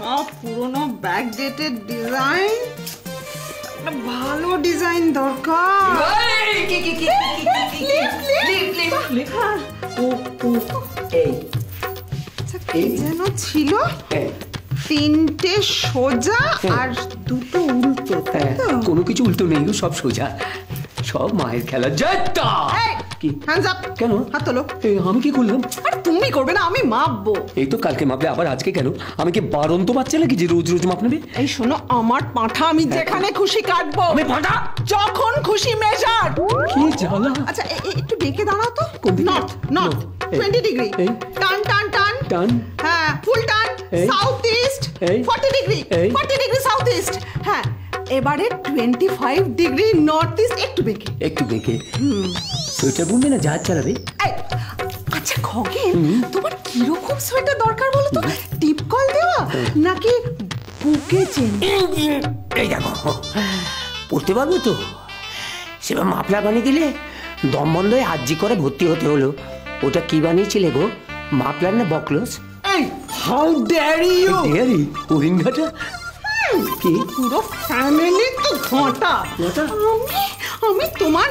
সব পুরনো backdated design, ভালো ডিজাইন দরকার। যেন ছিল তিনটে সোজা আর দুটো উল্টো। কোনো কিছু উল্টো নেই, সব সোজা, সব মায়ের খেলা। কেন হাত তোলো। আমি কি করলাম? আরে তুমি করবে না, আমি মাপবো। এই তো কালকে মাপলে, আবার আজকে কেন? আমি কি বারন্ত বাচ্চা নাকি যে রোজ রোজ মাপ নেবে? এই শোনো, আমার পাঁঠা আমি যেখানে খুশি কাটবো। আমি পাঁঠা যখন খুশি মেজার। কি জ্বালা! আচ্ছা একটু বেঁকে দাঁড়াও তো। নর্থ 20 ডিগ্রি, টান টান টান টান, হ্যাঁ ফুল টান। South east 40 degree, 40 degree south east. হ্যাঁ এবারে 25 ডিগ্রি নর্থ ইস্ট। একটু বেঁকে। সোয়েটার বুনবে না জাহাজ চালাবে? আচ্ছা খগেন, তোমার কিরকম সোয়েটার দরকার বলো তো? টিপ কল দেওয়া নাকি বুকে চেন? এই দেখো, পড়তে পারবো তো? সেবার মাফলার বানিয়ে দিলে দম বন্ধ হয়ে হাজি করে ভর্তি হতে হলো। ওটা কি বানিয়েছিলে গো? মাফলার না বকলস? How dare you! ডেয়ারি ওরিঙ্গাটা কি? পুরো ফ্যামিলি তো ঘটা। আমি তোমার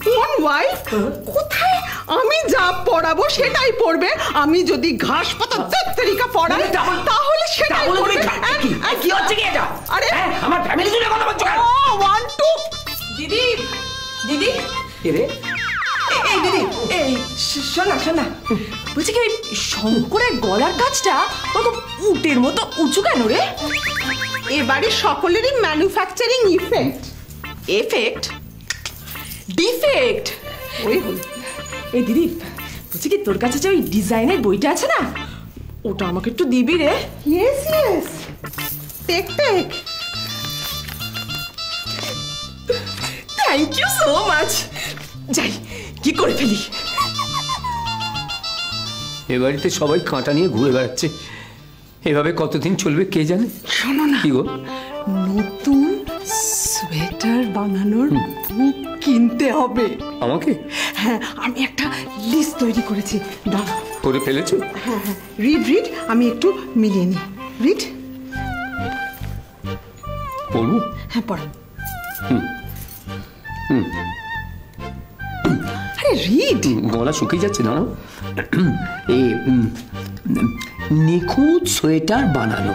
কোন ওয়াইফ? কোথায় আমি যা পড়াবো সেটাই পড়বে। আমি যদি ঘাস পাতা তরিকা পড়াই তাহলে সেটাই পড়বে। কি হচ্ছে কি এটা? আরে আমার ফ্যামিলি জুড়ে কথা বলছো কেন? 1 2 দিদি দিদি রে এই দিদি, এই শোনা বলছি কি, শঙ্করের গলার কাজটা ওরকম উটের মতো উঁচু কেন রে? এবারে সকলেরই ম্যানুফ্যাকচারিং ডিফেক্ট। ওই এই দিদি বলছি কি, তোর কাছে যে ওই ডিজাইনের বইটা আছে না, ওটা আমাকে একটু দিবি রে? Yes take thank you so much. যাই কি করে ফেলি। এ বাড়িতে সবাই কাঁটা নিয়ে ঘুরে বেড়াচ্ছে, এভাবে কতদিন চলবে কে জানে। শোনো না, কি গো? নতুন সোয়েটার বানানোর বুক কিনতে হবে আমাকে? হ্যাঁ, আমি একটা লিস্ট তৈরি করেছি। দাঁড়াও। করে ফেলেছো? হ্যাঁ রিড আমি একটু মিলিয়ে নিই। রিড। পড়বো? হ্যাঁ পড়ো। আরে রিড। গলা শুকিয়ে যাচ্ছে না? নিখুঁত সোয়েটার বানানো,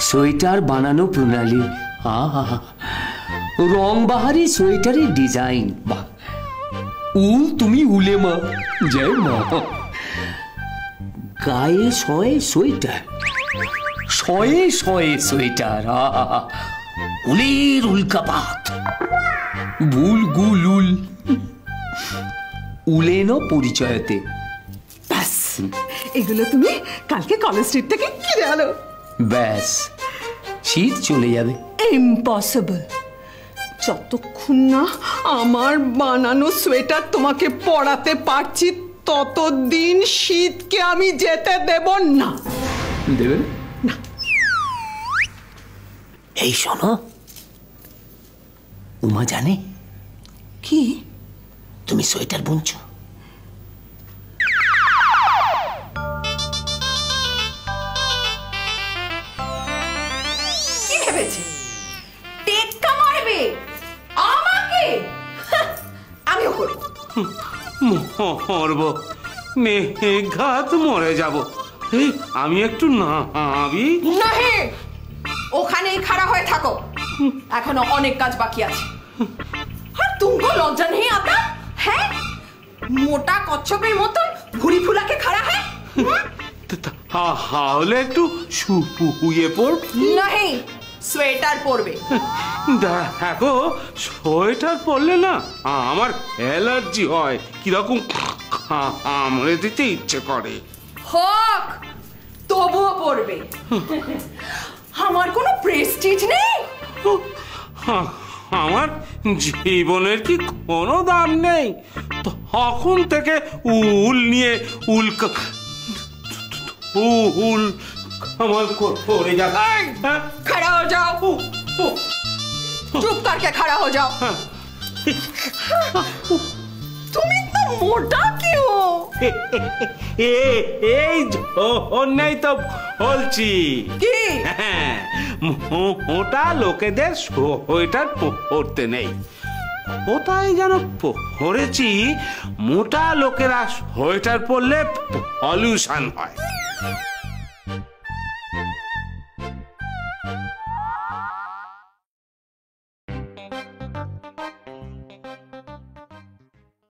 সোয়েটার বানানো প্রণালী, রং বাহারি সোয়েটারের ডিজাইন। বাহ, উল তুমি উলে মা, জয় মা। গায়ে শয়ে সোয়েটার, শয়ে সোয়েটার, উলের উল্কাপাত, ভুল গুল উল, উলেন পরিচয়তে। ব্যাস, এগুলো তুমি কালকে কলেজ স্ট্রিট থেকে কিনে আনো। ব্যাস, শীত চলে যাবে। ইম্পসিবল। যতক্ষণ না আমার বানানো সোয়েটার তোমাকে পরাতে পারছি ততদিন শীতকে আমি যেতে দেব না। দেবেন না? এই শোনো, উমা জানে কি তুমি সোয়েটার বুনছো? কি ভেবেছে টেক্কা মারবে আমাকে? আমিও করব। মরবো, মেঘাত মরে যাব। আমি একটু নাবি। নাহি, ওখানেই খাড়া হয়ে থাকো, এখনো অনেক কাজ বাকি আছে। আর তুমকো লজ্জা নেই আপনার? হ্যাঁ, মোটা কচ্ছপের মতন ভুড়ি ফুলাকে খাড়া হয়। তাহলে একটু শুয়ে পড়। নাহি, সোয়েটার পরবে। দেখো, সোয়েটার পরলে না আমার অ্যালার্জি হয়, কিরকম কামড়ে দিতে ইচ্ছে করে। হোক, তবুও পরবে। আমার কোনো প্রেস্টিজ নেই? আমার জীবনের কি কোনো দাম নেই? তখন থেকে উল নিয়ে উল আমার করে যাচ্ছে। खड़ा हो जाओ, चुप करके खड़ा हो जाओ। तुम इतना মোটা কেউ এই জন্যই তো বলছি কি হ্যাঁ, মোটা লোকেদের সোয়েটার পরতে নেই। কোথায় যেন পড়েছি মোটা লোকেরা সোয়েটার পরলে পলিউশন হয়।